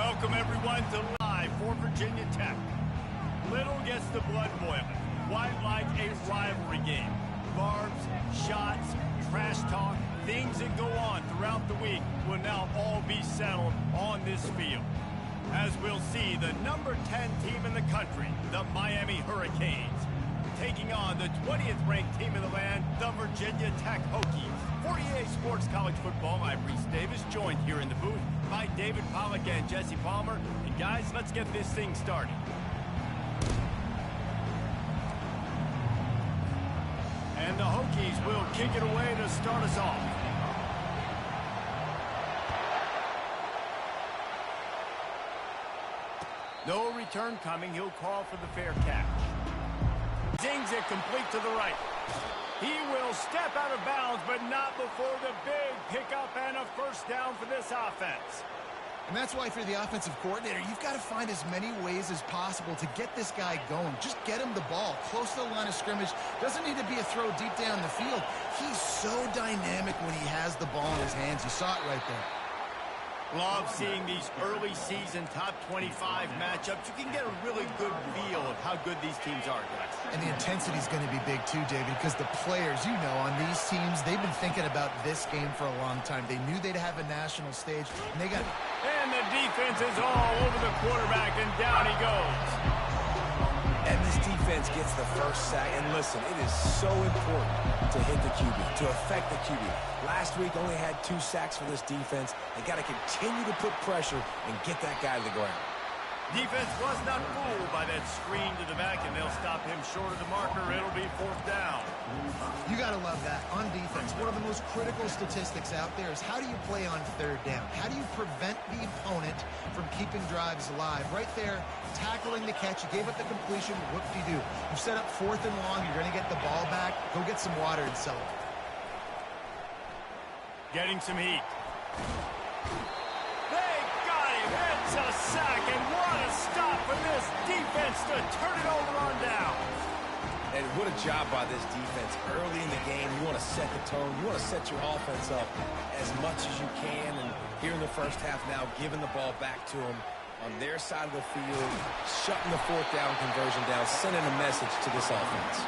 Welcome everyone to Live for Virginia Tech. Little gets the blood boiling, quite like a rivalry game. Barbs, shots, trash talk, things that go on throughout the week will now all be settled on this field. As we'll see, the number 10 team in the country, the Miami Hurricanes, taking on the 20th ranked team in the land, the Virginia Tech Hokies. For EA Sports College Football, I'm Reese Davis, joined here in the booth by David Pollack and Jesse Palmer. And guys, let's get this thing started. And the Hokies will kick it away to start us off. No return coming. He'll call for the fair catch. Dings it complete to the right. He will step out of bounds, but not before the big pickup and a first down for this offense. And that's why, if you're the offensive coordinator, you've got to find as many ways as possible to get this guy going. Just get him the ball close to the line of scrimmage. Doesn't need to be a throw deep down the field. He's so dynamic when he has the ball in his hands. You saw it right there. Love seeing these early season top 25 matchups. You can get a really good feel of how good these teams are, guys. And the intensity is going to be big too, David, because the players, you know, on these teams, they've been thinking about this game for a long time. They knew they'd have a national stage, and they got... And the defense is all over the quarterback, and down he goes. And this defense gets the first sack. And listen, it is so important to hit the QB, to affect the QB. Last week only had 2 sacks for this defense. They got to continue to put pressure and get that guy to the ground. Defense was not fooled by that screen to the back, and they'll stop him short of the marker. It'll be 4th down. You got to love that. On defense, one of the most critical statistics out there is how do you play on 3rd down? How do you prevent the opponent from keeping drives alive? Right there, tackling the catch. You gave up the completion. Whoop-de-doo. You set up 4th and long. You're going to get the ball back. Go get some water and celebrate. Getting some heat. They got him. It's a sack, and what a stop for this defense to turn it over on down. And what a job by this defense. Early in the game, you want to set the tone. You want to set your offense up as much as you can. And here in the first half now, giving the ball back to them on their side of the field, shutting the 4th down conversion down, sending a message to this offense.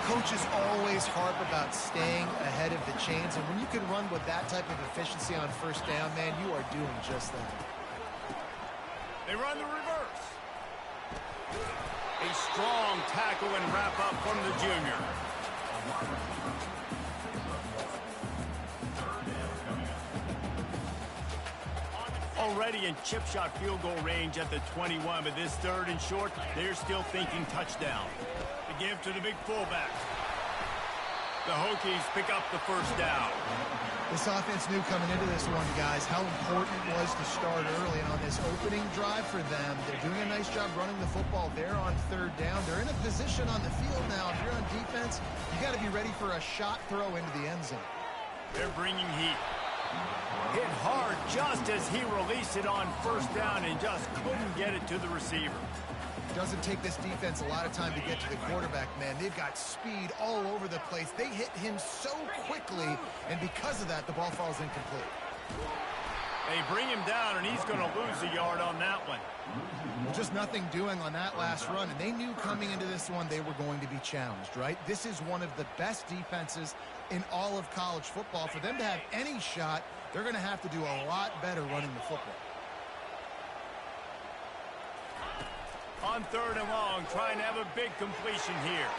Coaches always harp about staying ahead of the chains, and when you can run with that type of efficiency on 1st down, man, you are doing just that. They run the reverse. A strong tackle and wrap up from the junior. Already in chip shot field goal range at the 21, but this 3rd and short, they're still thinking touchdown. To give to the big fullback. The Hokies pick up the first down. This offense knew coming into this one, guys, how important it was to start early. And on this opening drive for them, they're doing a nice job running the football there on 3rd down. They're in a position on the field now. If you're on defense, you got to be ready for a shot throw into the end zone. They're bringing heat. Hit hard just as he released it on 1st down and just couldn't get it to the receiver. Doesn't take this defense a lot of time to get to the quarterback, man. They've got speed all over the place. They hit him so quickly, and because of that, the ball falls incomplete. They bring him down, and he's going to lose a yard on that one. Just nothing doing on that last run, and they knew coming into this one they were going to be challenged, right? This is one of the best defenses in all of college football. For them to have any shot, they're going to have to do a lot better running the football. On 3rd and long, trying to have a big completion here.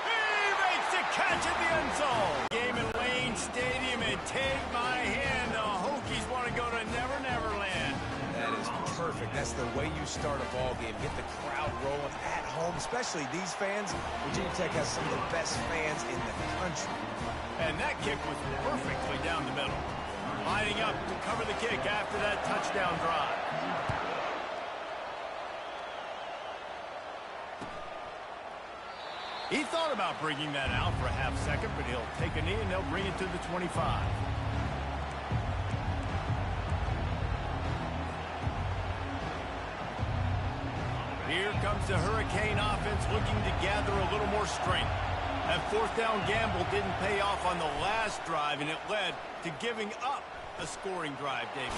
He makes the catch at the end zone. Game in Lane Stadium, and take my hand, the Hokies want to go to Never Never Land. That is perfect. That's the way you start a ball game. Get the crowd rolling at home, especially these fans. Virginia Tech has some of the best fans in the country. And that kick was perfectly down the middle. Lining up to cover the kick after that touchdown drive. He thought about bringing that out for a half second, but he'll take a knee and they'll bring it to the 25. Here comes the Hurricane offense looking to gather a little more strength. That 4th down gamble didn't pay off on the last drive, and it led to giving up a scoring drive, David.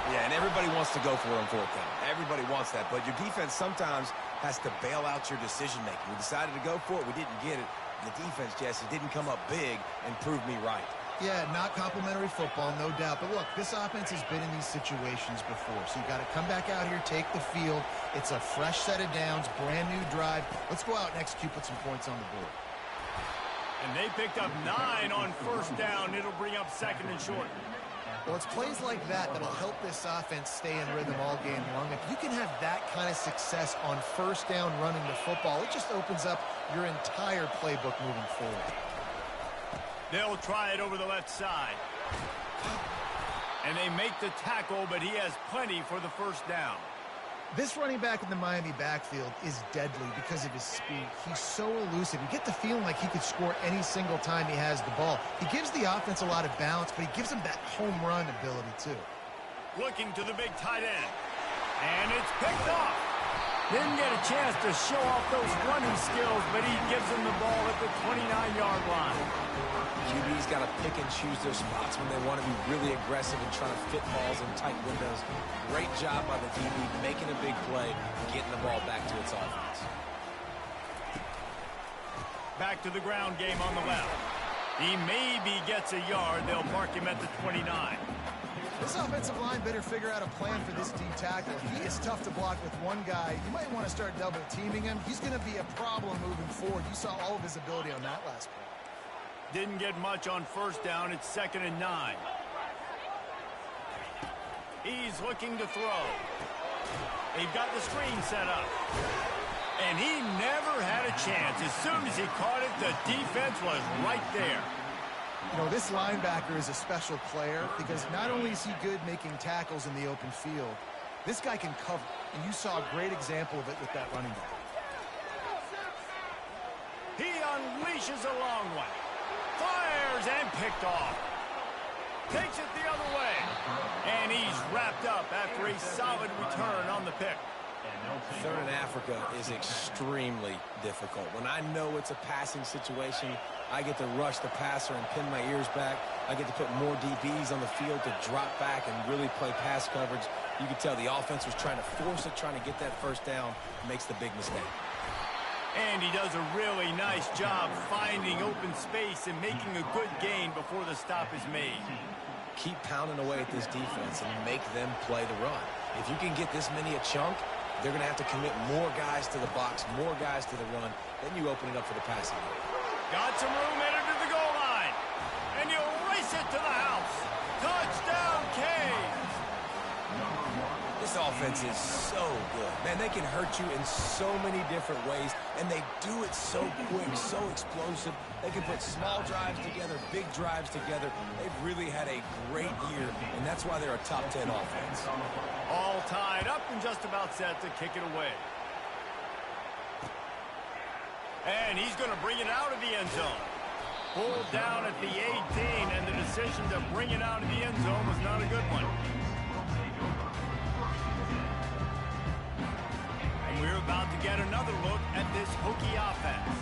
Yeah, and everybody wants to go for it on fourth down. Everybody wants that, but your defense sometimes has to bail out your decision-making. We decided to go for it. We didn't get it. And the defense, Jesse, didn't come up big and prove me right. Yeah, not complimentary football, no doubt. But look, this offense has been in these situations before. So you got to come back out here, take the field. It's a fresh set of downs, brand new drive. Let's go out and execute, put some points on the board. And they picked up 9 on first down. It'll bring up second and short. Well, it's plays like that that'll help this offense stay in rhythm all game long. If you can have that kind of success on first down running the football, it just opens up your entire playbook moving forward. They'll try it over the left side. And they make the tackle, but he has plenty for the first down. This running back in the Miami backfield is deadly because of his speed. He's so elusive. You get the feeling like he could score any single time he has the ball. He gives the offense a lot of balance, but he gives them that home run ability too. Looking to the big tight end. And it's picked off. Didn't get a chance to show off those running skills, but he gives him the ball at the 29-yard line. QB's got to pick and choose their spots when they want to be really aggressive and trying to fit balls in tight windows. Great job by the DB making a big play and getting the ball back to its offense. Back to the ground game on the left. He maybe gets a yard. They'll mark him at the 29. This offensive line better figure out a plan for this D tackle. He is tough to block with one guy. You might want to start double teaming him. He's going to be a problem moving forward. You saw all of his ability on that last play. Didn't get much on first down. It's 2nd and 9. He's looking to throw. They've got the screen set up. And he never had a chance. As soon as he caught it, the defense was right there. You know, this linebacker is a special player because not only is he good making tackles in the open field, this guy can cover. And you saw a great example of it with that running back. He unleashes a long one. Fires and picked off. Takes it the other way. And he's wrapped up after a solid return on the pick. Third in Africa is extremely difficult. When I know it's a passing situation, I get to rush the passer and pin my ears back. I get to put more DBs on the field to drop back and really play pass coverage. You can tell the offense was trying to force it, trying to get that first down, makes the big mistake. And he does a really nice job finding open space and making a good gain before the stop is made. Keep pounding away at this defense and make them play the run. If you can get this many a chunk, they're going to have to commit more guys to the box, more guys to the run. Then you open it up for the passing game. Got some room headed to the goal line. And you race it to the house. Touchdown, Canes. This offense is so good. Man, they can hurt you in so many different ways, and they do it so quick, so explosive. They can put small drives together, big drives together. They've really had a great year, and that's why they're a top 10 offense. All tied up and just about set to kick it away. And he's going to bring it out of the end zone. Pulled down at the 18, and the decision to bring it out of the end zone was not a good one. And we're about to get another look at this Hokie offense.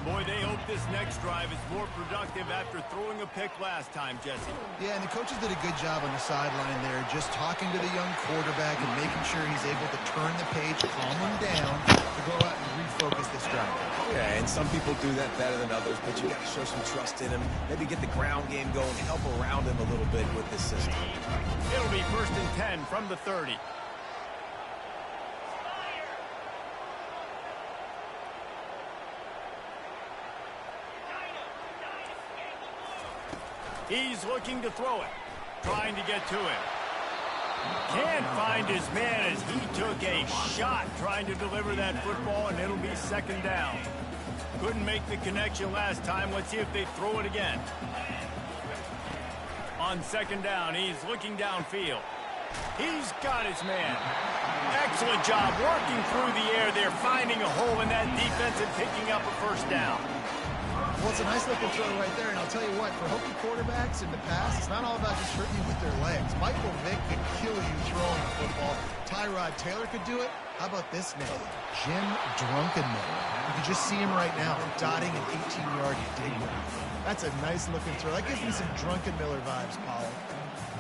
Boy, they hope this next drive is more productive after throwing a pick last time, Jesse. Yeah, and the coaches did a good job on the sideline there, just talking to the young quarterback and making sure he's able to turn the page, calm him down, to go out and refocus this drive. Yeah, and some people do that better than others, but you got to show some trust in him. Maybe get the ground game going, help around him a little bit with this system. It'll be 1st and 10 from the 30. He's looking to throw it, trying to get to it. Can't find his man as he took a shot trying to deliver that football, and it'll be 2nd down. Couldn't make the connection last time. Let's see if they throw it again. On 2nd down, he's looking downfield. He's got his man. Excellent job working through the air there, finding a hole in that defense and picking up a first down. Well, it's a nice looking throw right there, and I'll tell you what, for Hokie quarterbacks in the past, it's not all about just hurting you with their legs. Michael Vick could kill you throwing the football. Tyrod Taylor could do it. How about this name? Jim Drunkenmiller. You can just see him right now, dotting an 18-yard dig. That's a nice looking throw. That gives me some Drunkenmiller vibes, Paulie.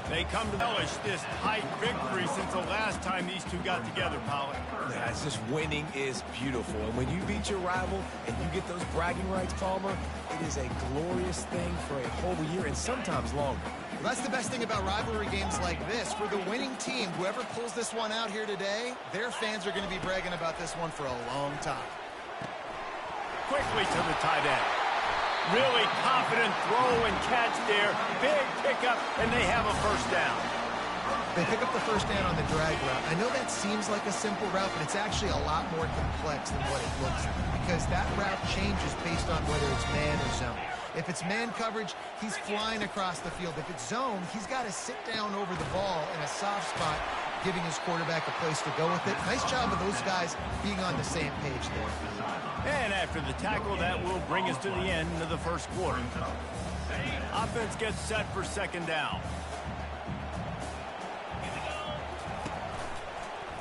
They come to relish this tight victory since the last time these two got together, Pollard. Yeah, it's just winning is beautiful. And when you beat your rival and you get those bragging rights, Palmer, it is a glorious thing for a whole year and sometimes longer. Well, that's the best thing about rivalry games like this. For the winning team, whoever pulls this one out here today, their fans are going to be bragging about this one for a long time. Quickly to the tight end. Really confident throw and catch there. Big pickup, and they have a first down. They pick up the first down on the drag route. I know that seems like a simple route, but it's actually a lot more complex than what it looks like because that route changes based on whether it's man or zone. If it's man coverage, he's flying across the field. If it's zone, he's got to sit down over the ball in a soft spot, giving his quarterback a place to go with it. Nice job of those guys being on the same page there. And after the tackle, that will bring us to the end of the first quarter. Offense gets set for second down.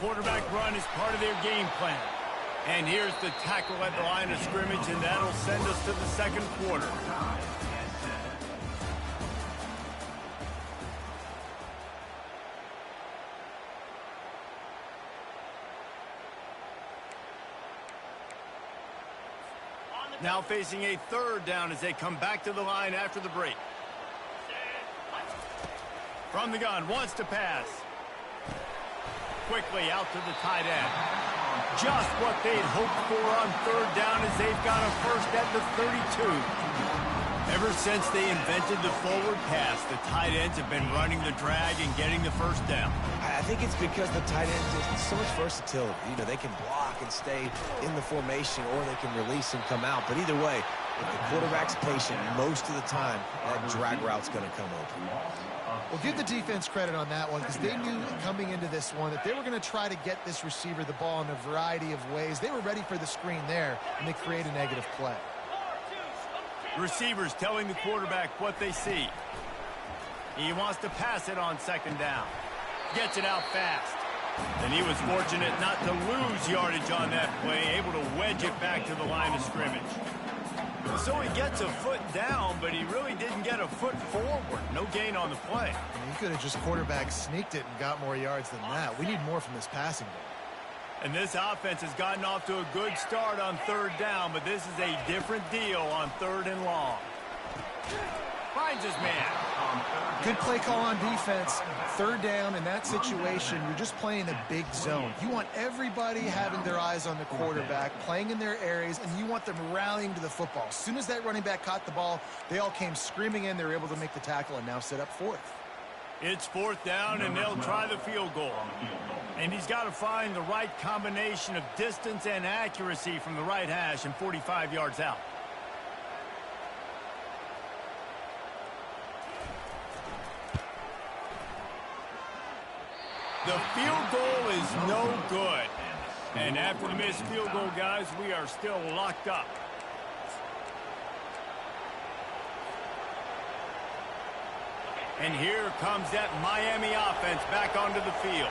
Quarterback run is part of their game plan. And here's the tackle at the line of scrimmage, and that'll send us to the second quarter. Now facing a third down as they come back to the line after the break. From the gun, wants to pass. Quickly out to the tight end. Just what they'd hoped for on third down as they've got a first at the 32. Ever since they invented the forward pass, the tight ends have been running the drag and getting the first down. I think it's because the tight ends have so much versatility. You know, they can block and stay in the formation, or they can release and come out. But either way, if the quarterback's patient, most of the time, that drag route's going to come open. Well, give the defense credit on that one because they knew coming into this one that they were going to try to get this receiver the ball in a variety of ways. They were ready for the screen there, and they create a negative play. Receivers telling the quarterback what they see. He wants to pass it on second down. Gets it out fast. And he was fortunate not to lose yardage on that play, able to wedge it back to the line of scrimmage. So he gets a foot down, but he really didn't get a foot forward. No gain on the play. He could have just quarterback sneaked it and got more yards than that. We need more from this passing game. And this offense has gotten off to a good start on third down, but this is a different deal on third and long. Finds his man. Good play call on defense. Third down in that situation, you're just playing a big zone. You want everybody having their eyes on the quarterback, playing in their areas, and you want them rallying to the football. As soon as that running back caught the ball, they all came screaming in. They were able to make the tackle and now set up fourth. It's fourth down, and they'll try the field goal. And he's got to find the right combination of distance and accuracy from the right hash and 45 yards out. The field goal is no good. And after the missed field goal, guys, we are still locked up. And here comes that Miami offense back onto the field.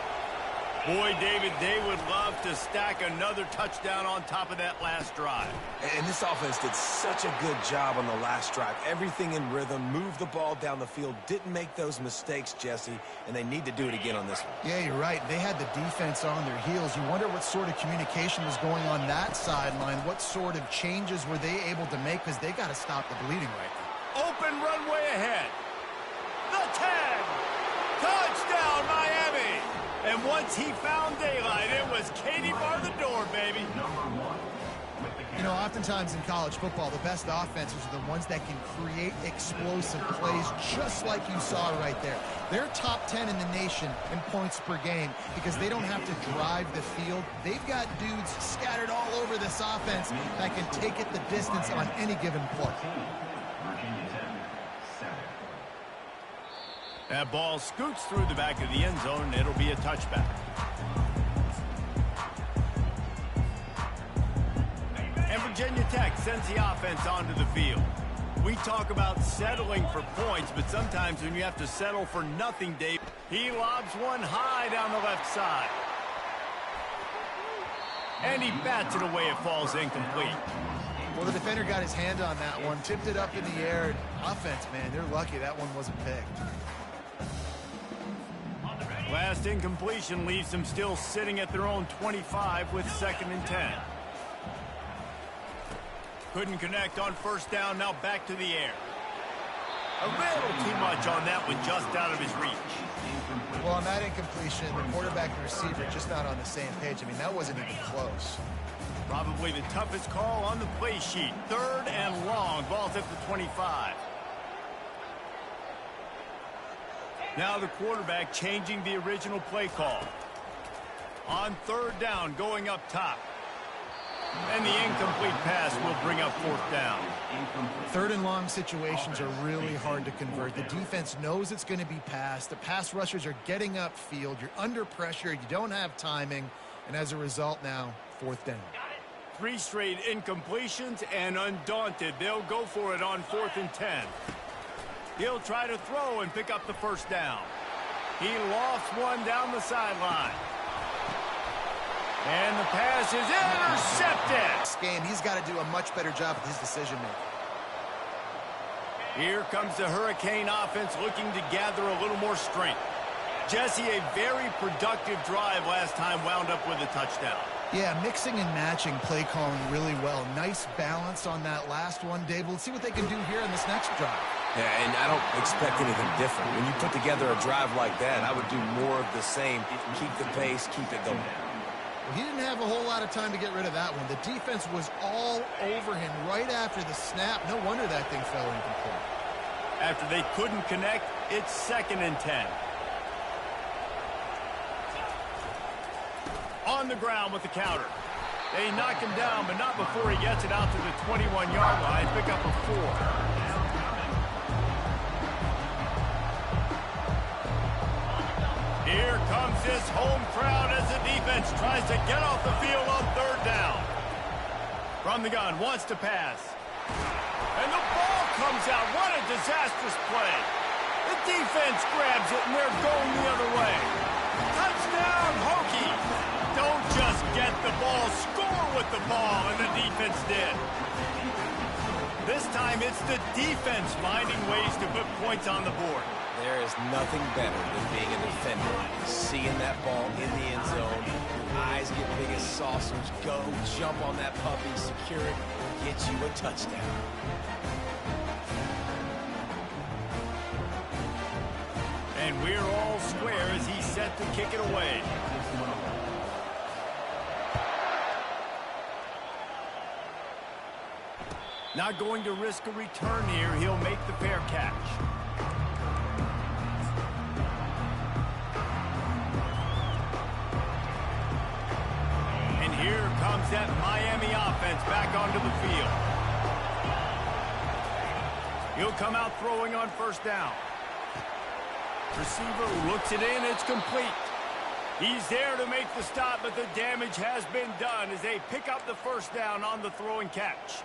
Boy, David, they would love to stack another touchdown on top of that last drive. And this offense did such a good job on the last drive. Everything in rhythm, moved the ball down the field, didn't make those mistakes, Jesse, and they need to do it again on this one. Yeah, you're right. They had the defense on their heels. You wonder what sort of communication was going on that sideline. What sort of changes were they able to make because they got to stop the bleeding right now. Open runway ahead. The tag. Touchdown, Miami. And once he found daylight, it was Katie bar the door, baby. You know, oftentimes in college football, the best offenses are the ones that can create explosive plays just like you saw right there. They're top 10 in the nation in points per game because they don't have to drive the field. They've got dudes scattered all over this offense that can take it the distance on any given play. That ball scoots through the back of the end zone, and it'll be a touchback. And Virginia Tech sends the offense onto the field. We talk about settling for points, but sometimes when you have to settle for nothing, Dave, he lobs one high down the left side. And he bats it away. It falls incomplete. Well, the defender got his hand on that one, tipped it up in the air. Offense, man, they're lucky that one wasn't picked. Last incompletion leaves them still sitting at their own 25 with 2nd and 10. Couldn't connect on 1st down, now back to the air. A little too much on that one, just out of his reach. Well, on that incompletion, the quarterback and receiver just not on the same page. I mean, that wasn't even close. Probably the toughest call on the play sheet. 3rd and long, ball's at the 25. Now the quarterback changing the original play call. On 3rd down, going up top. And the incomplete pass will bring up 4th down. 3rd and long situations are really hard to convert. The defense knows it's going to be passed. The pass rushers are getting upfield. You're under pressure. You don't have timing. And as a result now, 4th down. 3 straight incompletions, and undaunted, they'll go for it on 4th and 10. He'll try to throw and pick up the 1st down. He lofts one down the sideline. And the pass is intercepted. This game, he's got to do a much better job with his decision-making. Here comes the Hurricane offense looking to gather a little more strength. Jesse, a very productive drive last time, wound up with a touchdown. Yeah, mixing and matching play calling really well. Nice balance on that last one, Dave. Let's see what they can do here in this next drive. Yeah, and I don't expect anything different. When you put together a drive like that, I would do more of the same. Keep the pace, keep it going. Well, he didn't have a whole lot of time to get rid of that one. The defense was all over him right after the snap. No wonder that thing fell incomplete. After they couldn't connect, it's 2nd and 10. On the ground with the counter. They knock him down, but not before he gets it out to the 21-yard line. Pick up a 4. Here comes this home crowd as the defense tries to get off the field on 3rd down. From the gun, wants to pass. And the ball comes out. What a disastrous play. The defense grabs it, and they're going the other way. Touchdown, Hokies. Don't just get the ball, score with the ball, and the defense did. This time, it's the defense finding ways to put points on the board. There is nothing better than being a defender. Seeing that ball in the end zone, eyes get big as saucers, go, jump on that puppy, secure it, get you a touchdown. And we're all square as he's set to kick it away. Not going to risk a return here. He'll make the fair catch. And here comes that Miami offense back onto the field. He'll come out throwing on 1st down. Receiver looks it in. It's complete. He's there to make the stop, but the damage has been done as they pick up the 1st down on the throw and catch.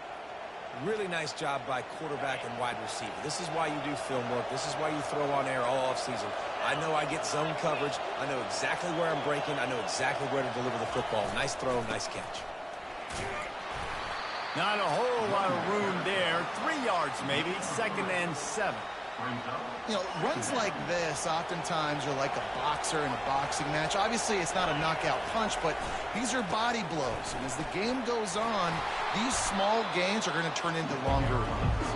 Really nice job by quarterback and wide receiver. This is why you do film work. This is why you throw on air all offseason. I know I get zone coverage. I know exactly where I'm breaking. I know exactly where to deliver the football. Nice throw, nice catch. Not a whole lot of room there. 3 yards maybe, 2nd and 7. You know, runs like this oftentimes are like a boxer in a boxing match. Obviously, it's not a knockout punch, but these are body blows. And as the game goes on, these small gains are going to turn into longer runs.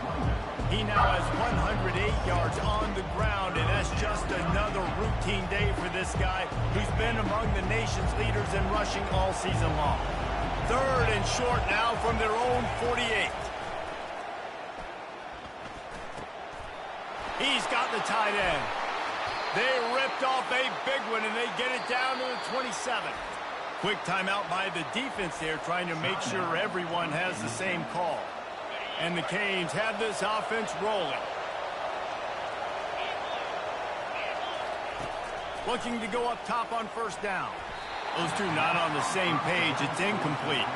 He now has 108 yards on the ground, and that's just another routine day for this guy who's been among the nation's leaders in rushing all season long. 3rd and short now from their own 48. He's got the tight end. They ripped off a big one, and they get it down to the 27. Quick timeout by the defense there, trying to make sure everyone has the same call. And the Canes have this offense rolling. Looking to go up top on 1st down. Those two not on the same page. It's incomplete.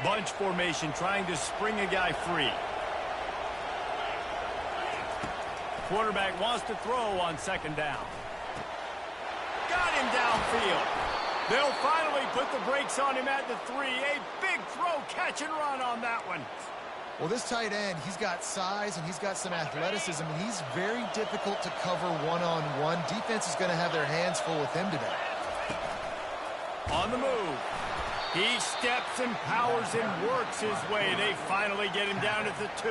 Bunch formation trying to spring a guy free. Quarterback wants to throw on 2nd down. Got him downfield. They'll finally put the brakes on him at the 3. A big throw, catch and run on that one. Well, this tight end, he's got size and he's got some athleticism, and he's very difficult to cover one-on-one. Defense is going to have their hands full with him today. On the move. He steps and powers and works his way. They finally get him down at the 2.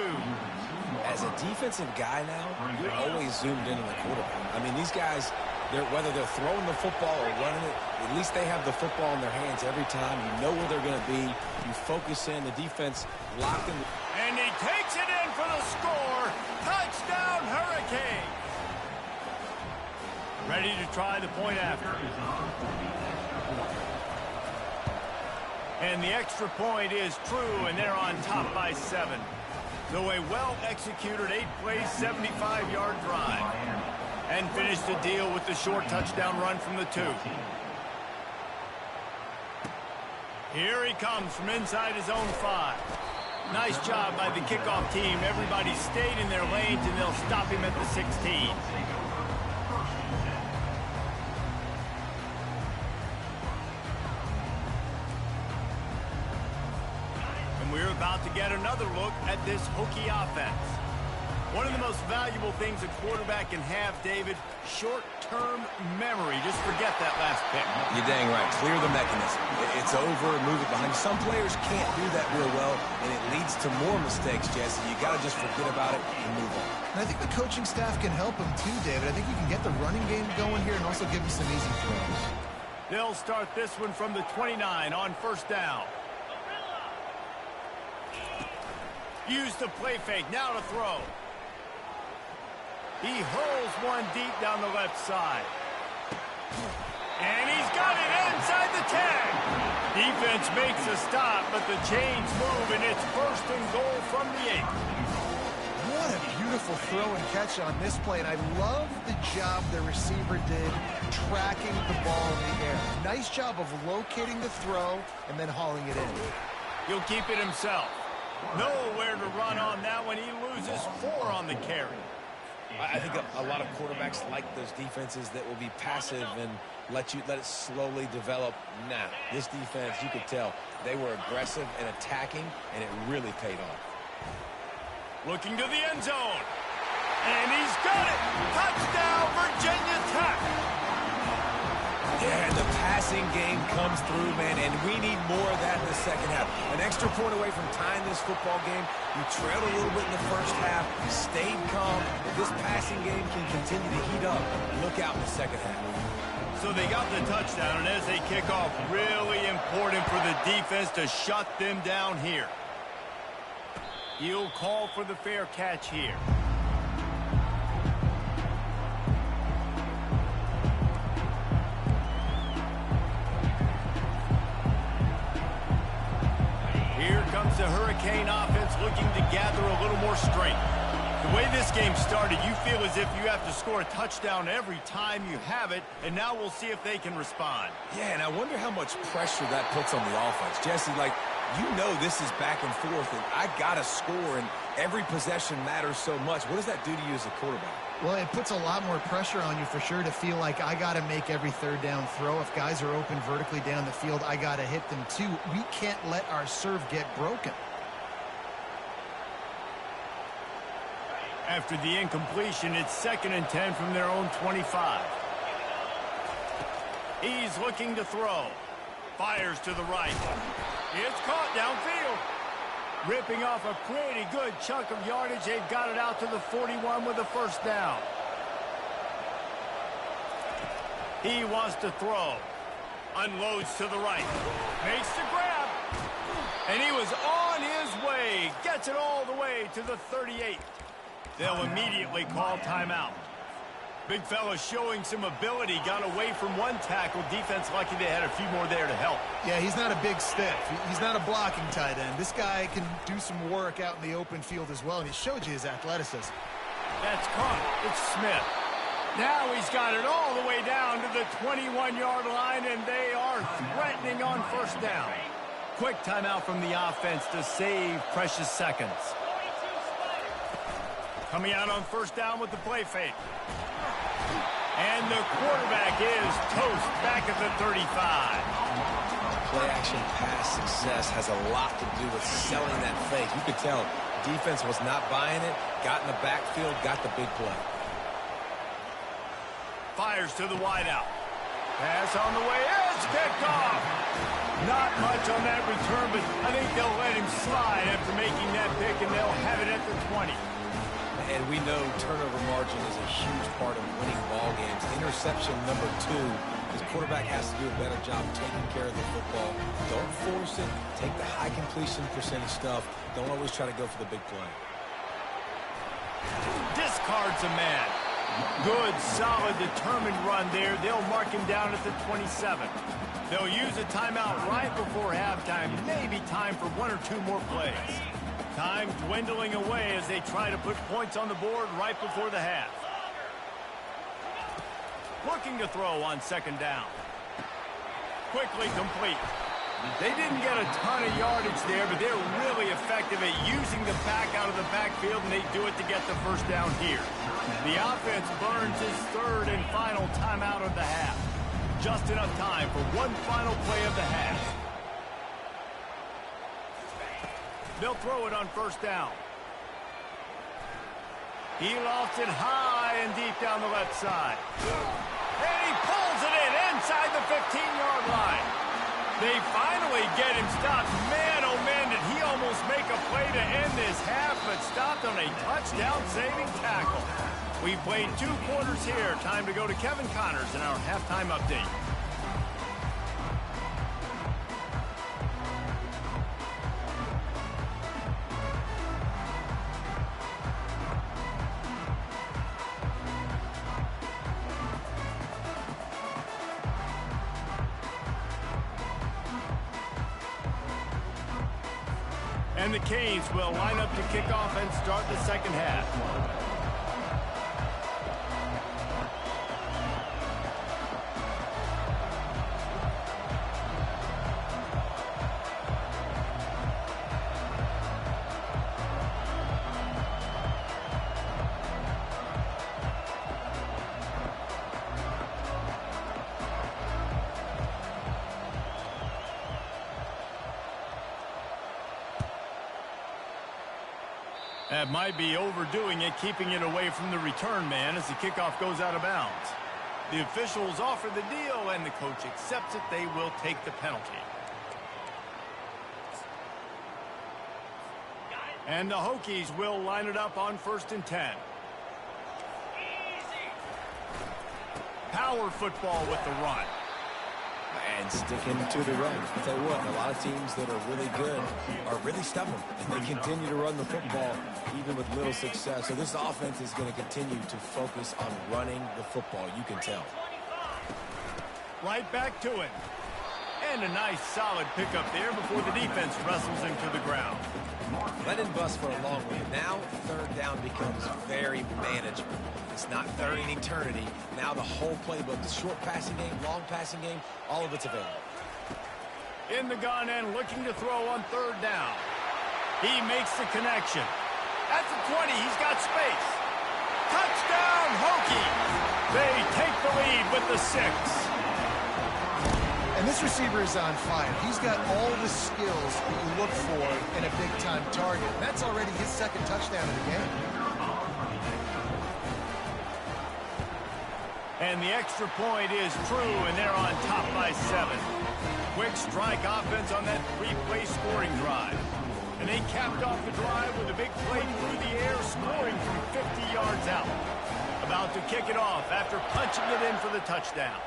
As a defensive guy now, you're always zoomed in on the quarterback. I mean, these guys, whether they're throwing the football or running it, at least they have the football in their hands every time. You know where they're going to be. You focus in. The defense locked in. And he takes it in for the score. Touchdown, Hurricane. Ready to try the point after. And the extra point is true, and they're on top by 7. So a well-executed 8-play, 75-yard drive. And finish the deal with the short touchdown run from the 2. Here he comes from inside his own 5. Nice job by the kickoff team. Everybody stayed in their lanes, and they'll stop him at the 16. And we're about to get another look at this Hokie offense. One of the most valuable things a quarterback can have, David, short-term memory. Just forget that last pick. You're dang right. Clear the mechanism. It's over, move it behind. Some players can't do that real well, and it leads to more mistakes, Jesse. You got to just forget about it and move on. And I think the coaching staff can help him too, David. I think you can get the running game going here and also give him some easy throws. They'll start this one from the 29 on first down. Use the play fake. Now to throw. He hurls one deep down the left side. And he's got it inside the 10. Defense makes a stop, but the chains move, and it's first and goal from the 8. What a beautiful throw and catch on this play, and I love the job the receiver did tracking the ball in the air. Nice job of locating the throw and then hauling it in. He'll keep it himself. Nowhere to run on that one. He loses 4 on the carry. I think a lot of quarterbacks like those defenses that will be passive and let it slowly develop. Now, this defense, you could tell, they were aggressive and attacking, and it really paid off. Looking to the end zone. And he's got it. Touchdown, Virginia Tech. Yeah, and the passing game comes through, man, and we need more of that in the second half. An extra point away from tying this football game. You trailed a little bit in the first half. You stayed calm. If this passing game can continue to heat up, look out in the second half. So they got the touchdown, and as they kick off, really important for the defense to shut them down here. He'll call for the fair catch here. Here comes the Hurricane offense looking to gather a little more strength. The way this game started, you feel as if you have to score a touchdown every time you have it, and now we'll see if they can respond. Yeah, and I wonder how much pressure that puts on the offense. Jesse, you know this is back and forth, and I got to score, and every possession matters so much. What does that do to you as a quarterback? Well, it puts a lot more pressure on you for sure to feel like I got to make every third down throw. If guys are open vertically down the field, I got to hit them too. We can't let our serve get broken. After the incompletion, it's 2nd and 10 from their own 25. He's looking to throw. Fires to the right. It's caught downfield. Ripping off a pretty good chunk of yardage. They've got it out to the 41 with a first down. He wants to throw. Unloads to the right. Makes the grab. And he was on his way. Gets it all the way to the 38. They'll immediately call timeout. Big fella showing some ability. Got away from one tackle. Defense lucky they had a few more there to help. Yeah, he's not a big stiff. He's not a blocking tight end. This guy can do some work out in the open field as well, and he showed you his athleticism. That's caught. It's Smith. Now he's got it all the way down to the 21-yard line, and they are threatening on first down. Quick timeout from the offense to save precious seconds. Coming out on first down with the play fake. And the quarterback is toast back at the 35. play-action pass success has a lot to do with selling that fake. You could tell defense was not buying it, got in the backfield, got the big play. Fires to the wideout. Pass on the way. It's picked off. Not much on that return, but I think they'll let him slide after making that pick, and they'll have it at the 20. And we know turnover margin is a huge part of winning ball games. Interception number 2. His quarterback has to do a better job taking care of the football. Don't force it. Take the high completion percentage stuff. Don't always try to go for the big play. Discards a man. Good, solid, determined run there. They'll mark him down at the 27. They'll use a timeout right before halftime. Maybe time for 1 or 2 more plays. Time dwindling away as they try to put points on the board right before the half. Looking to throw on second down. Quickly complete. They didn't get a ton of yardage there, but they're really effective at using the back out of the backfield, and they do it to get the first down here. The offense burns his third and final timeout of the half. Just enough time for one final play of the half. They'll throw it on first down. He lofts it high and deep down the left side. And he pulls it in inside the 15-yard line. They finally get him stopped. Man, oh man, did he almost make a play to end this half, but stopped on a touchdown-saving tackle. We've played 2 quarters here. Time to go to Kevin Connors in our halftime update. And the Canes will line up to kick off and start the second half. That might be overdoing it, keeping it away from the return man as the kickoff goes out of bounds. The officials offer the deal, and the coach accepts it. They will take the penalty. And the Hokies will line it up on 1st and 10. Power football with the run. And sticking to the run. I'll tell you what, a lot of teams that are really good are really stubborn, and they continue to run the football even with little success. So this offense is going to continue to focus on running the football, you can tell. Right back to it. And a nice solid pickup there before the defense wrestles him to the ground. Let him bust for a long way. Now third down becomes very manageable. It's not third in eternity. Now the whole playbook, the short passing game, long passing game, all of it's available. In the gun and looking to throw on 3rd down. He makes the connection. At the 20, he's got space. Touchdown, Hokies! They take the lead with the 6. And this receiver is on fire. He's got all the skills that you look for in a big-time target. That's already his 2nd touchdown of the game. And the extra point is true, and they're on top by 7. Quick strike offense on that 3-play scoring drive. And they capped off the drive with a big play through the air, scoring from 50 yards out. About to kick it off after punching it in for the touchdown.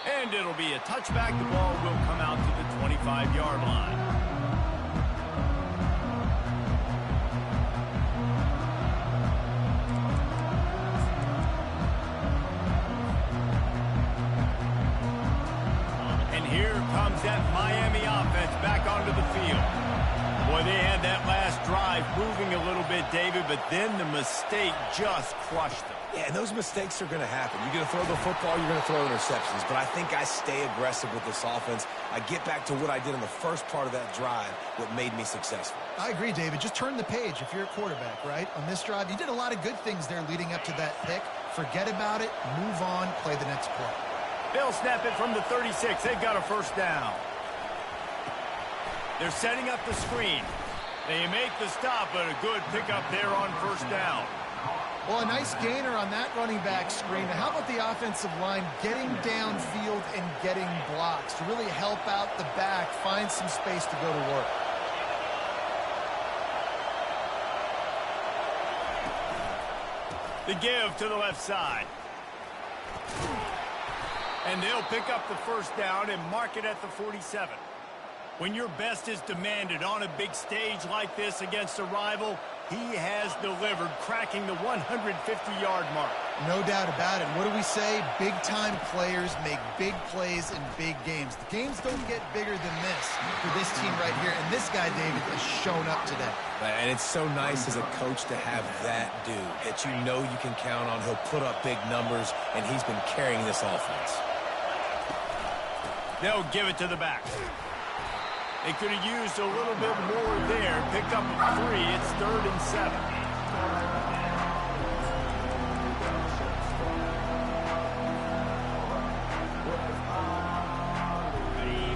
And it'll be a touchback. The ball will come out to the 25-yard line. And here comes that Miami offense back onto the field. Boy, they had that last drive moving a little bit, David, but then the mistake just crushed them. Yeah, and those mistakes are going to happen. You're going to throw the football, you're going to throw interceptions. But I think I stay aggressive with this offense. I get back to what I did in the first part of that drive, what made me successful. I agree, David. Just turn the page if you're a quarterback, right? On this drive, you did a lot of good things there leading up to that pick. Forget about it, move on, play the next play. They'll snap it from the 36. They've got a first down. They're setting up the screen. They make the stop, but a good pickup there on first down. Well, a nice gainer on that running back screen. Now, how about the offensive line getting downfield and getting blocks to really help out the back, find some space to go to work? The give to the left side. And they'll pick up the first down and mark it at the 47. When your best is demanded on a big stage like this against a rival, he has delivered, cracking the 150-yard mark. No doubt about it. What do we say? Big-time players make big plays in big games. The games don't get bigger than this for this team right here. And this guy, David, has shown up today. And it's so nice as a coach to have that dude that you know you can count on. He'll put up big numbers, and he's been carrying this offense. They'll give it to the back. They could have used a little bit more there. Pick up 3. It's 3rd and 7.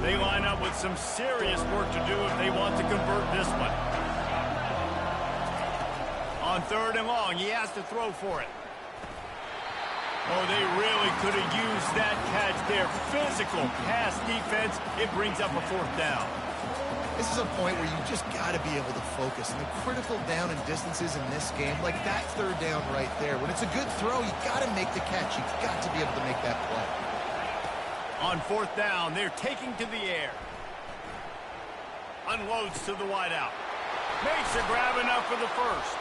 They line up with some serious work to do if they want to convert this one. On 3rd and long, he has to throw for it. Oh, they really could have used that catch there. Physical pass defense. It brings up a 4th down. This is a point where you just got to be able to focus. And the critical down and distances in this game, like that 3rd down right there, when it's a good throw, you got to make the catch. You got to be able to make that play. On 4th down, they're taking to the air. Unloads to the wideout. Makes a grab enough for the first.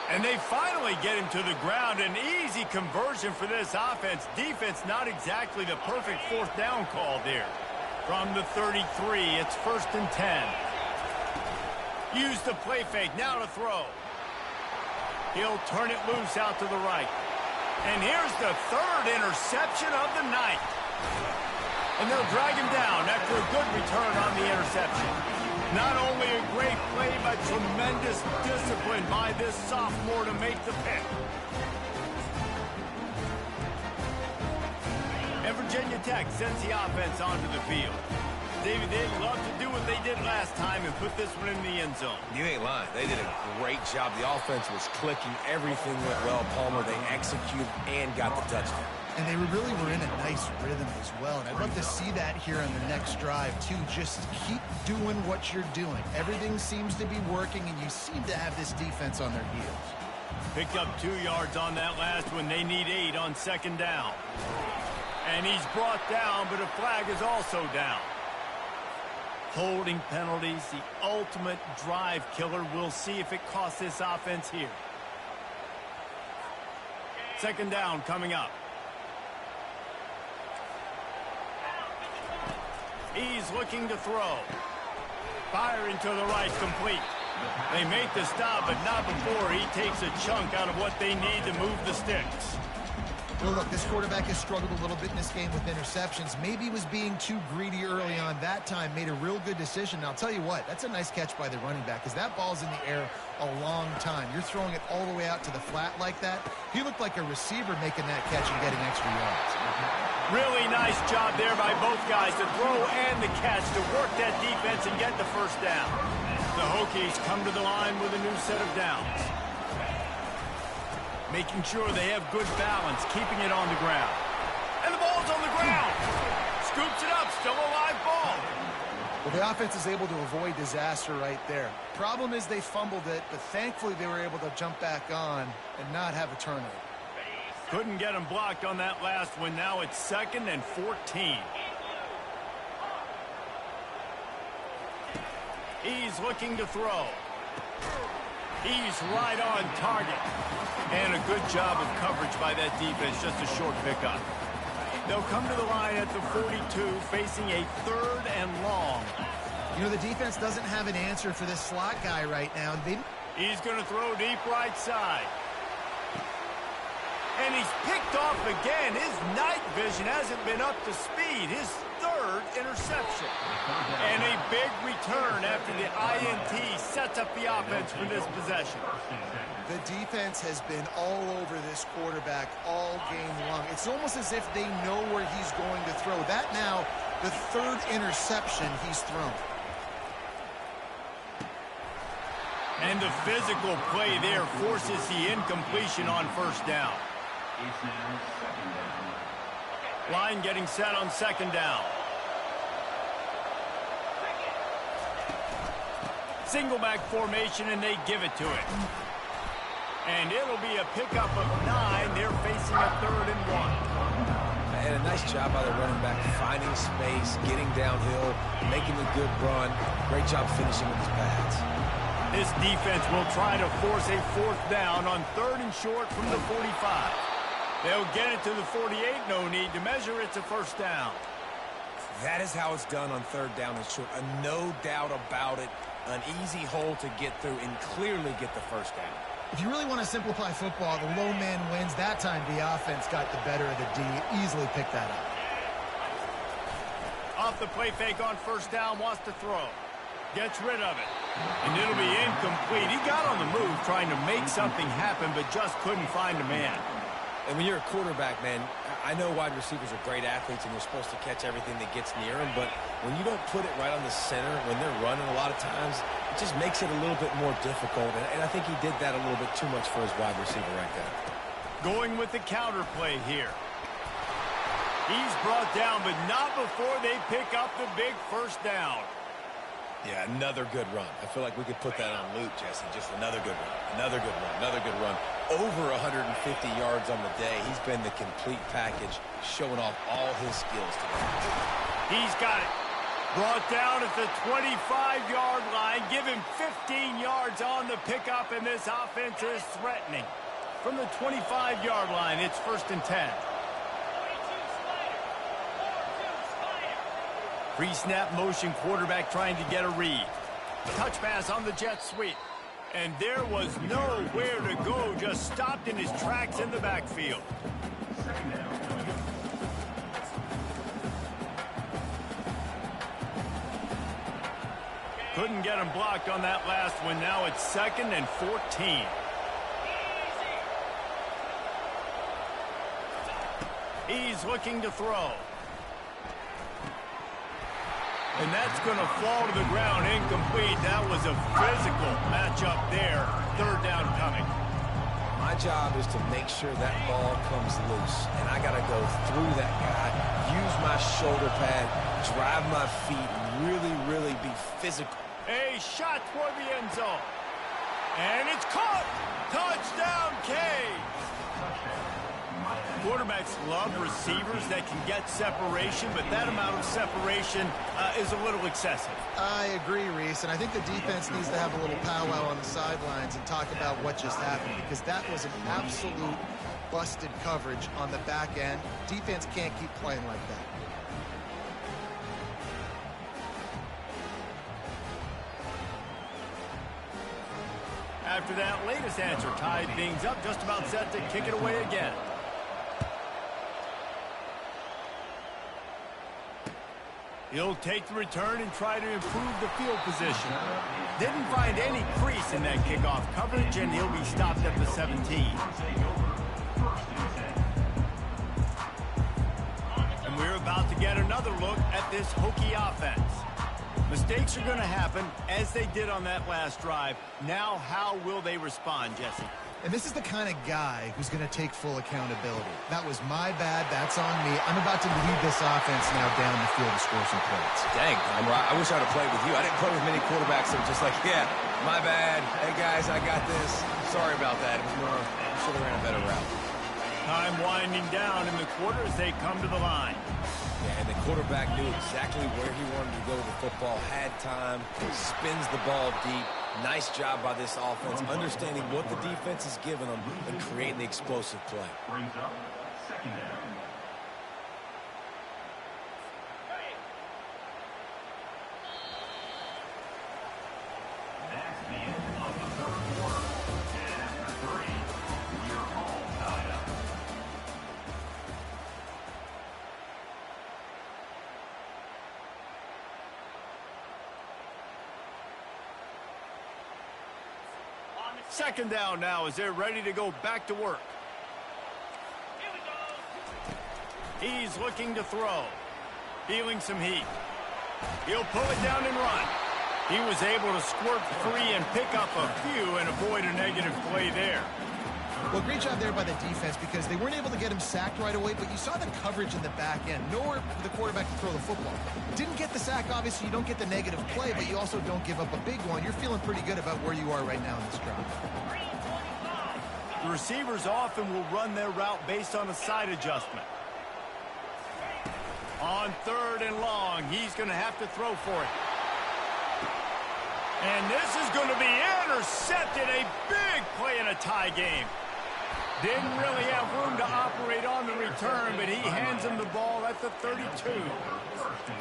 And they finally get him to the ground. An easy conversion for this offense. Defense, not exactly the perfect 4th down call there. From the 33, it's 1st and 10. Use the play fake, now to throw. He'll turn it loose out to the right. And here's the 3rd interception of the night. And they'll drag him down after a good return on the interception. Not only a great play, but tremendous discipline by this sophomore to make the pick. And Virginia Tech sends the offense onto the field. David, they'd love to do what they did last time and put this one in the end zone. You ain't lying. They did a great job. The offense was clicking. Everything went well. Palmer, they executed and got the touchdown. And they really were in a nice rhythm as well. And I'd love to see that here on the next drive, too. Just keep doing what you're doing. Everything seems to be working, and you seem to have this defense on their heels. Picked up 2 yards on that last one. They need 8 on 2nd down. And he's brought down, but a flag is also down. Holding penalties, the ultimate drive killer. We'll see if it costs this offense here. 2nd down coming up. He's looking to throw. Firing to the right, complete. They make the stop, but not before he takes a chunk out of what they need to move the sticks. Well, look, this quarterback has struggled a little bit in this game with interceptions. Maybe he was being too greedy early on. That time made a real good decision. Now, I'll tell you what, that's a nice catch by the running back because that ball's in the air a long time. You're throwing it all the way out to the flat like that. He looked like a receiver making that catch and getting extra yards. Really nice job there by both guys, the throw and the catch, to work that defense and get the first down. The Hokies come to the line with a new set of downs. Making sure they have good balance, keeping it on the ground. And the ball's on the ground. Scoops it up, still a live ball. Well, the offense is able to avoid disaster right there. Problem is they fumbled it, but thankfully they were able to jump back on and not have a turnover. Couldn't get him blocked on that last one. Now it's 2nd and 14. He's looking to throw. He's right on target. And a good job of coverage by that defense, just a short pickup. They'll come to the line at the 42, facing a 3rd and long. You know, the defense doesn't have an answer for this slot guy right now. He's going to throw deep right side. And he's picked off again. His night vision hasn't been up to speed. His 3rd third interception. And a big return after the INT sets up the offense for this possession. The defense has been all over this quarterback all game long. It's almost as if they know where he's going to throw. That now, the third interception he's thrown. And the physical play there forces the incompletion on first down. Line getting set on second down. Single back formation, and they give it to it. And it'll be a pickup of 9. They're facing a 3rd and 1. And a nice job by the running back, finding space, getting downhill, making a good run. Great job finishing with his pads. This defense will try to force a 4th down on 3rd and short from the 45. They'll get it to the 48, no need to measure. It's a first down. That is how it's done on 3rd down and short. No doubt about it. An easy hole to get through and clearly get the first down. If you really want to simplify football, the low man wins. That time the offense got the better of the D. Easily picked that up. Off the play fake on first down, wants to throw. Gets rid of it. And it'll be incomplete. He got on the move trying to make something happen, but just couldn't find a man. And when you're a quarterback, man, I know wide receivers are great athletes and they're supposed to catch everything that gets near them, but when you don't put it right on the center, when they're running a lot of times, it just makes it a little bit more difficult. And I think he did that a little bit too much for his wide receiver right there. Going with the counter play here. He's brought down, but not before they pick up the big first down. Yeah, another good run. I feel like we could put that on loop, Jesse. Just another good run, another good run, another good run. Over 150 yards on the day. He's been the complete package, showing off all his skills today. He's got it. Brought down at the 25-yard line. Give him 15 yards on the pickup, and this offense is threatening. From the 25-yard line, it's 1st and 10. Pre-snap motion quarterback trying to get a read. Touch pass on the jet sweep. And there was nowhere to go, just stopped in his tracks in the backfield. Couldn't get him blocked on that last one. Now it's 2nd and 14. He's looking to throw. And that's going to fall to the ground incomplete. That was a physical matchup there. 3rd down coming. My job is to make sure that ball comes loose. And I got to go through that guy, use my shoulder pad, drive my feet, and really be physical. A shot toward the end zone. And it's caught. Touchdown, Canes. Quarterbacks love receivers that can get separation, but that amount of separation is a little excessive. I agree, Reese, and I think the defense needs to have a little powwow on the sidelines and talk about what just happened, because that was an absolute busted coverage on the back end. Defense can't keep playing like that. After that latest answer, tied things up, just about set to kick it away again. He'll take the return and try to improve the field position. Didn't find any crease in that kickoff coverage, and he'll be stopped at the 17. And we're about to get another look at this Hokie offense. Mistakes are going to happen, as they did on that last drive. Now, how will they respond, Jesse? And this is the kind of guy who's going to take full accountability. That was my bad. That's on me. I'm about to lead this offense now down the field to score some points. Dang, I wish I'd have played with you. I didn't play with many quarterbacks that were just like, yeah, my bad. Hey, guys, I got this. Sorry about that. It was more, I should have ran a better route. Time winding down in the quarter as they come to the line. Yeah, and the quarterback knew exactly where he wanted to go with the football, had time, spins the ball deep. Nice job by this offense, understanding what the defense is giving them and creating the explosive play. Brings up 2nd down. That's the end of the 3rd quarter. And after 3, we're all tied up. Second down now as they're ready to go back to work. He's looking to throw. Feeling some heat. He'll pull it down and run. He was able to squirt free and pick up a few and avoid a negative play there. Well, great job there by the defense because they weren't able to get him sacked right away, but you saw the coverage in the back end. Nowhere for the quarterback to throw the football. Didn't get the sack, obviously. You don't get the negative play, but you also don't give up a big one. You're feeling pretty good about where you are right now in this drive. The receivers often will run their route based on a side adjustment. On third and long, he's going to have to throw for it. And this is going to be intercepted. A big play in a tie game. Didn't really have room to operate on the return, but he hands him the ball at the 32.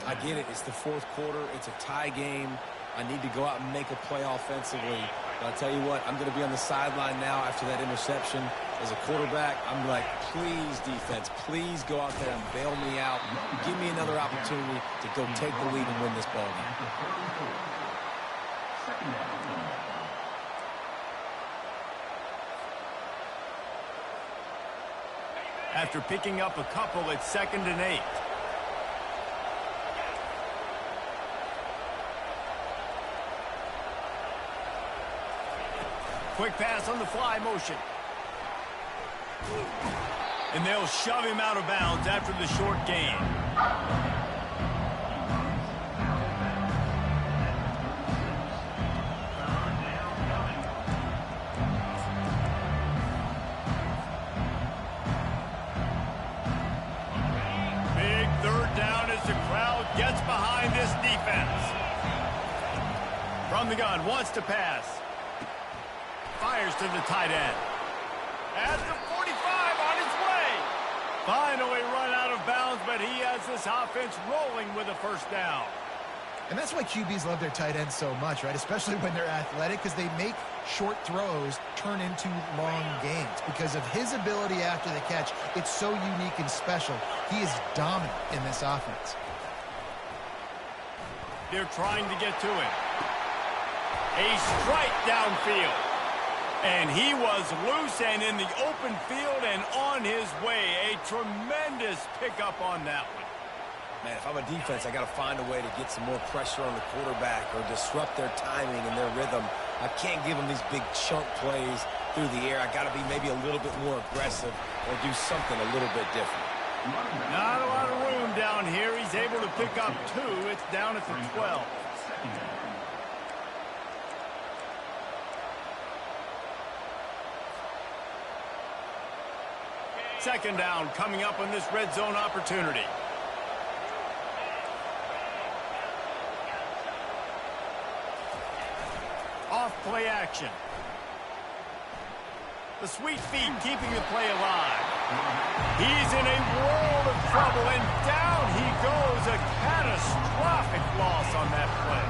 I get it. It's the fourth quarter. It's a tie game. I need to go out and make a play offensively. But I'll tell you what, I'm going to be on the sideline now after that interception. As a quarterback, I'm like, please, defense, please go out there and bail me out. Give me another opportunity to go take the lead and win this ball game. After picking up a couple, it's 2nd and 8. Quick pass on the fly motion. And they'll shove him out of bounds after the short gain. Big third down as the crowd gets behind this defense. From the gun, wants to pass. Fires to the tight end. At the 45 on his way. Finally run out of bounds, but he has this offense rolling with a first down. And that's why QBs love their tight ends so much, right? Especially when they're athletic, because they make short throws turn into long gains. Because of his ability after the catch, it's so unique and special. He is dominant in this offense. They're trying to get to him. A strike downfield. And he was loose and in the open field and on his way. A tremendous pickup on that one. Man, if I'm a defense, I got to find a way to get some more pressure on the quarterback or disrupt their timing and their rhythm. I can't give them these big chunk plays through the air. I got to be maybe a little bit more aggressive or do something a little bit different. Not a lot of room down here. He's able to pick up 2. It's down at the 12. Second down coming up on this red zone opportunity. Off play action. The sweet feet keeping the play alive. He's in a world of trouble, and down he goes. A catastrophic loss on that play.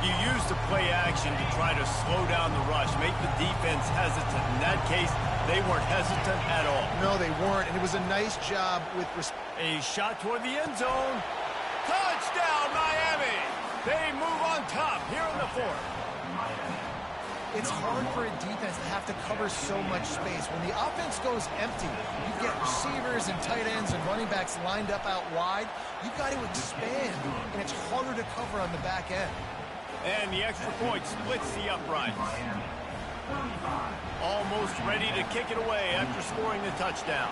You use the play action to try to slow down the rush, make the defense hesitant. In that case, they weren't hesitant at all. No, they weren't, and it was a nice job with a shot toward the end zone. Touchdown, Miami! They move on top here in the 4th. It's hard for a defense to have to cover so much space. When the offense goes empty, you get receivers and tight ends and running backs lined up out wide. You've got to expand, and it's harder to cover on the back end. And the extra point splits the uprights. Almost ready to kick it away after scoring the touchdown.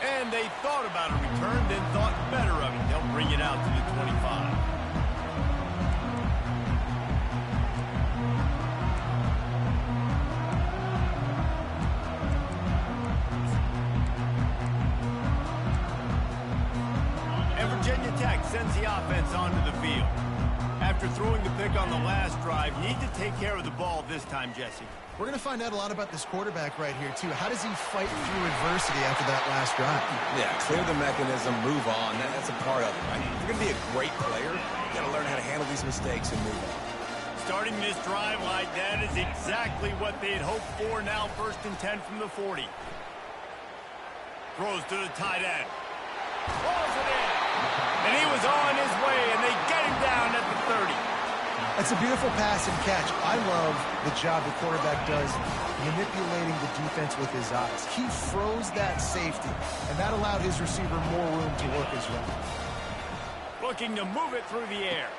And they thought about a return, then thought better of it. They'll bring it out to the 25. Virginia Tech sends the offense onto the field. After throwing the pick on the last drive, need to take care of the ball this time, Jesse. We're going to find out a lot about this quarterback right here, too. How does he fight through adversity after that last drive? Yeah, clear the mechanism, move on. That's a part of it, right? If you're going to be a great player, you got to learn how to handle these mistakes and move on. Starting this drive like that is exactly what they had hoped for. Now 1st and 10 from the 40. Throws to the tight end. Pulls it in. And he was on his way, and they get him down at the 30. That's a beautiful pass and catch. I love the job the quarterback does manipulating the defense with his eyes. He froze that safety, and that allowed his receiver more room to work his route. Looking to move it through the air.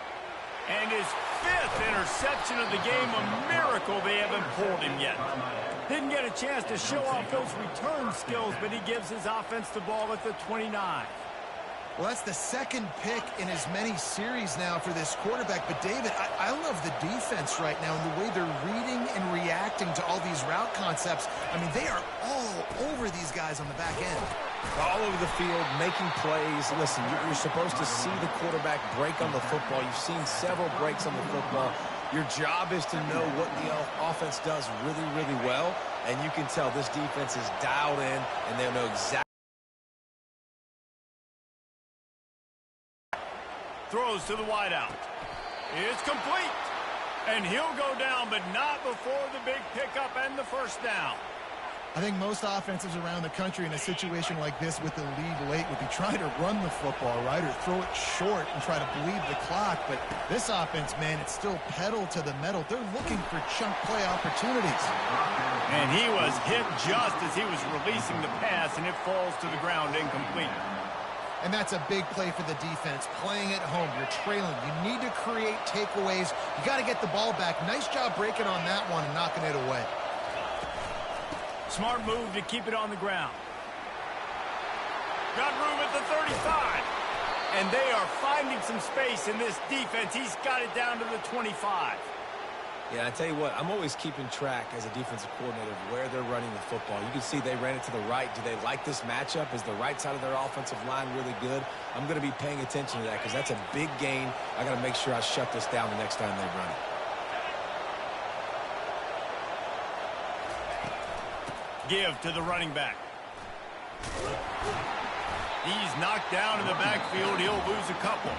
And his 5th interception of the game, a miracle they haven't pulled him yet. Didn't get a chance to show off those return skills, but he gives his offense the ball at the 29. Well, that's the second pick in as many series now for this quarterback. But, David, I love the defense right now and the way they're reading and reacting to all these route concepts. I mean, they are all over these guys on the back end. All over the field, making plays. Listen, you're supposed to see the quarterback break on the football. You've seen several breaks on the football. Your job is to know what the offense does really, really well. And you can tell this defense is dialed in, and they'll know exactly. Throws to the wideout. It's complete. And he'll go down, but not before the big pickup and the first down. I think most offenses around the country in a situation like this with the lead late would be trying to run the football, right, or throw it short and try to bleed the clock. But this offense, man, it's still pedal to the metal. They're looking for chunk play opportunities. And he was hit just as he was releasing the pass, and it falls to the ground incomplete. And that's a big play for the defense. Playing at home, you're trailing. You need to create takeaways. You got to get the ball back. Nice job breaking on that one and knocking it away. Smart move to keep it on the ground. Got room at the 35. And they are finding some space in this defense. He's got it down to the 25. Yeah, I tell you what, I'm always keeping track as a defensive coordinator of where they're running the football. You can see they ran it to the right. Do they like this matchup? Is the right side of their offensive line really good? I'm going to be paying attention to that because that's a big gain. I got to make sure I shut this down the next time they run it. Give to the running back. He's knocked down in the backfield. He'll lose a couple.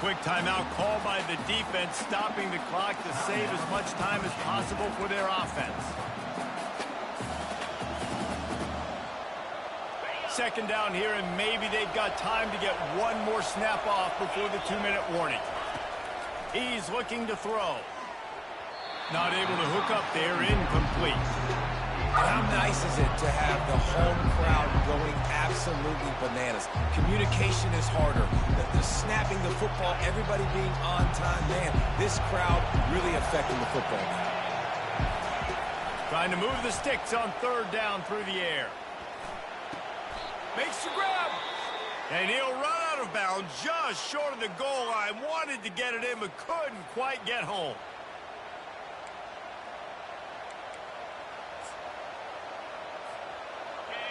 Quick timeout called by the defense, stopping the clock to save as much time as possible for their offense. Second down here, and maybe they've got time to get one more snap off before the 2-minute warning. He's looking to throw. Not able to hook up there, incomplete. How nice is it to have the home crowd going absolutely bananas? Communication is harder. The snapping the football, everybody being on time. Man, this crowd really affecting the football now. Trying to move the sticks on 3rd down through the air. Makes the grab. And he'll run out of bounds just short of the goal line. Wanted to get it in, but couldn't quite get home.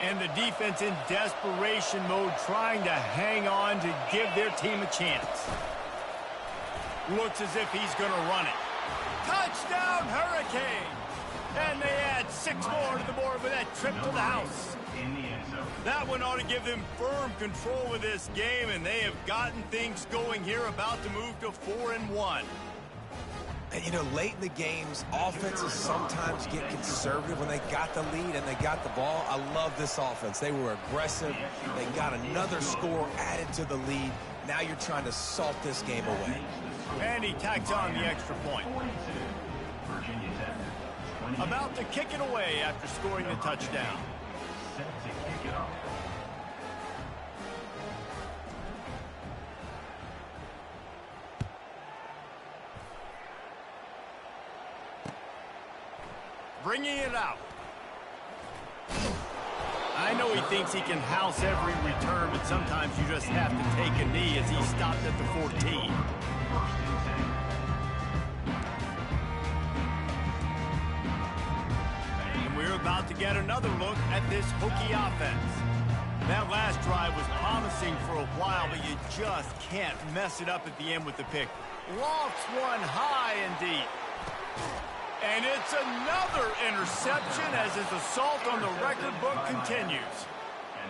And the defense in desperation mode, trying to hang on to give their team a chance. Looks as if he's going to run it. Touchdown, Hurricane! And they add 6 more to the board with that trip to the house. That one ought to give them firm control of this game, and they have gotten things going here, about to move to 4-1. And, you know, late in the games, offenses sometimes get conservative when they got the lead and they got the ball. I love this offense. They were aggressive. They got another score added to the lead. Now you're trying to salt this game away. And he tacks on the extra point. About to kick it away after scoring the touchdown. Bringing it out. I know he thinks he can house every return, but sometimes you just have to take a knee as he stopped at the 14. And we're about to get another look at this Hokie offense. That last drive was promising for a while, but you just can't mess it up at the end with the pick. Lofts one high and deep. And it's another interception as his assault on the record book continues.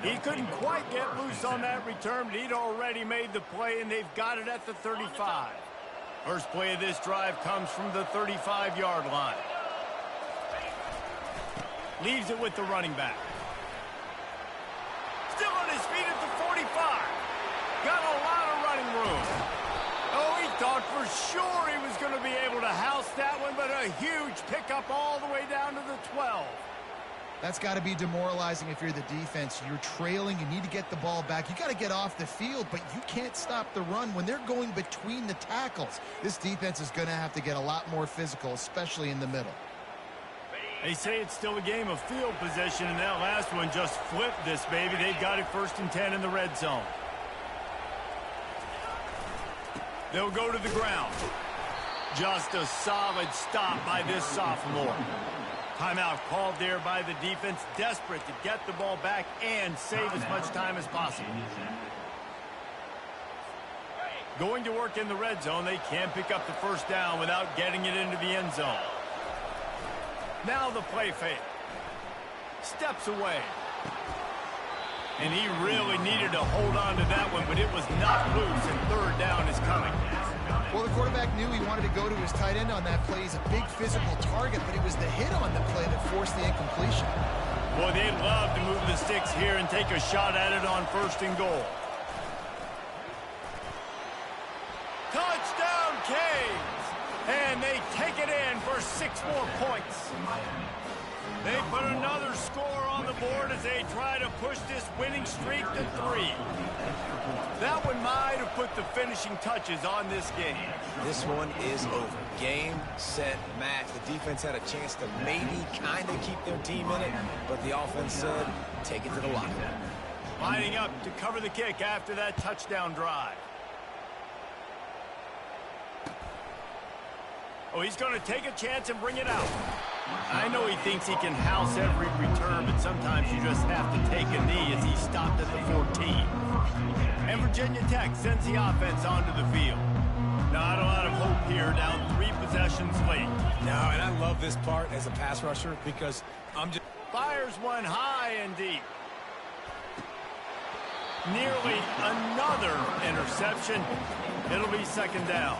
He couldn't quite get loose on that return, but he'd already made the play, and they've got it at the 35. First play of this drive comes from the 35-yard line. Leaves it with the running back. Still on his feet at the 45. 5. Got a lot of running room. Oh, he thought for sure he was going to be able to house that one, but a huge pickup all the way down to the 12. That's got to be demoralizing if you're the defense. You're trailing. You need to get the ball back. You got to get off the field, but you can't stop the run when they're going between the tackles. This defense is going to have to get a lot more physical, especially in the middle. They say it's still a game of field possession, and that last one just flipped this baby. They've got it 1st and 10 in the red zone. They'll go to the ground. Just a solid stop by this sophomore. Timeout called there by the defense, desperate to get the ball back and save as much time as possible. Going to work in the red zone, they can't pick up the 1st down without getting it into the end zone. Now the play fake. Steps away. And he really needed to hold on to that one, but it was not loose, and 3rd down is coming. Well, the quarterback knew he wanted to go to his tight end on that play. He's a big physical target, but it was the hit on the play that forced the incompletion. Boy, they'd love to move the sticks here and take a shot at it on 1st and goal. Touchdown, Canes! And they take it in for 6 more points. They put another score on the board as they try to push this winning streak to 3. That one might have put the finishing touches on this game. This one is over. Game, set, match. The defense had a chance to maybe kind of keep their team in it, but the offense said, take it to the locker room. Lining up to cover the kick after that touchdown drive. Oh, he's going to take a chance and bring it out. I know he thinks he can house every return, but sometimes you just have to take a knee as he stopped at the 14. And Virginia Tech sends the offense onto the field. Not a lot of hope here, down 3 possessions late. No, and I love this part as a pass rusher because I'm just... Fires one high and deep. Nearly another interception. It'll be 2nd down.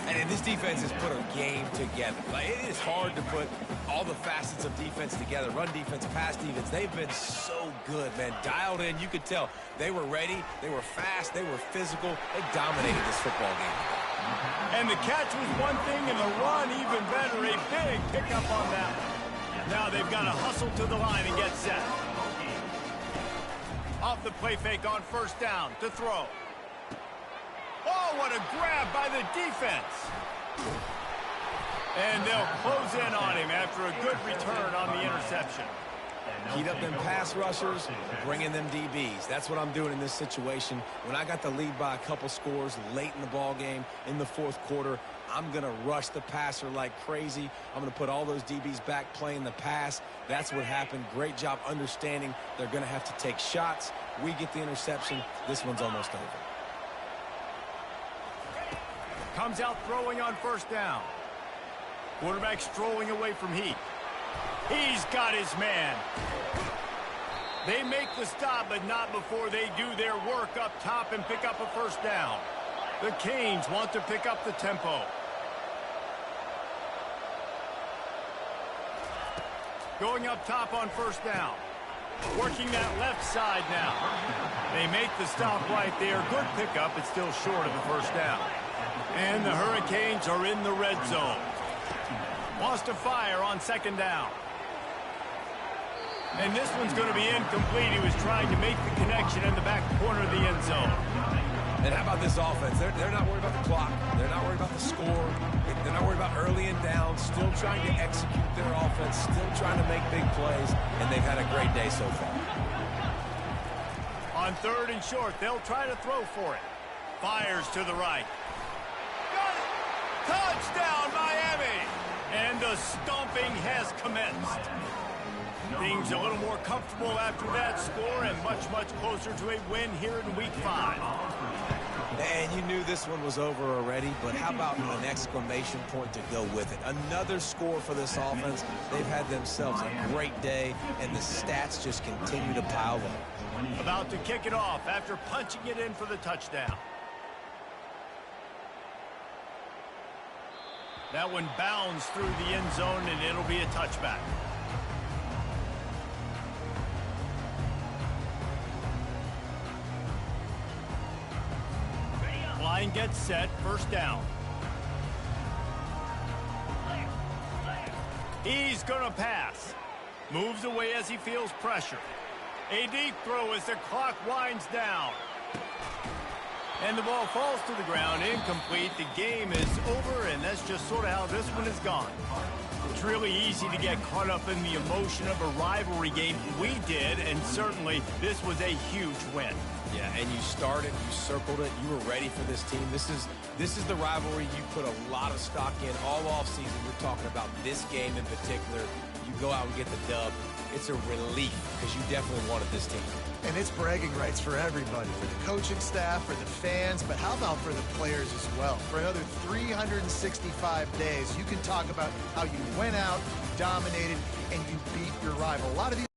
And this defense has put a game together. Like, it is hard to put all the facets of defense together. Run defense, pass defense. They've been so good, man. Dialed in. You could tell they were ready. They were fast. They were physical. They dominated this football game. And the catch was one thing, and the run even better. A big pickup on that one. Now they've got to hustle to the line and get set. Off the play fake on 1st down to throw. Oh, what a grab by the defense. And they'll close in on him after a good return on the interception. Heat up them pass rushers, bring in them DBs. That's what I'm doing in this situation. When I got the lead by a couple scores late in the ball game, in the 4th quarter, I'm going to rush the passer like crazy. I'm going to put all those DBs back playing the pass. That's what happened. Great job understanding they're going to have to take shots. We get the interception. This one's almost over. Comes out throwing on 1st down. Quarterback strolling away from heat. He's got his man. They make the stop, but not before they do their work up top and pick up a 1st down. The Canes want to pick up the tempo. Going up top on 1st down. Working that left side now. They make the stop right there. Good pickup. It's still short of the 1st down. And the Hurricanes are in the red zone. Wants to fire on 2nd down. And this one's going to be incomplete. He was trying to make the connection in the back corner of the end zone. And how about this offense? They're not worried about the clock. They're not worried about the score. They're not worried about early and down. Still trying to execute their offense. Still trying to make big plays. And they've had a great day so far. On 3rd and short, they'll try to throw for it. Fires to the right. Got it! Touchdown, Miami! And the stomping has commenced. Things a little more comfortable after that score and much, much closer to a win here in Week 5. And you knew this one was over already, but how about an exclamation point to go with it? Another score for this offense. They've had themselves a great day, and the stats just continue to pile up. About to kick it off after punching it in for the touchdown. That one bounds through the end zone, and it'll be a touchback. Line gets set, first down. He's gonna pass. Moves away as he feels pressure. A deep throw as the clock winds down. And the ball falls to the ground, incomplete. The game is over, and that's just sort of how this one is gone. It's really easy to get caught up in the emotion of a rivalry game. We did, and certainly this was a huge win. Yeah, and you started, you circled it, you were ready for this team. This is the rivalry you put a lot of stock in all offseason. We're talking about this game in particular. You go out and get the dub. It's a relief because you definitely wanted this team. And it's bragging rights for everybody, for the coaching staff, for the fans, but how about for the players as well? For another 365 days, you can talk about how you went out, dominated, and you beat your rival. A lot of these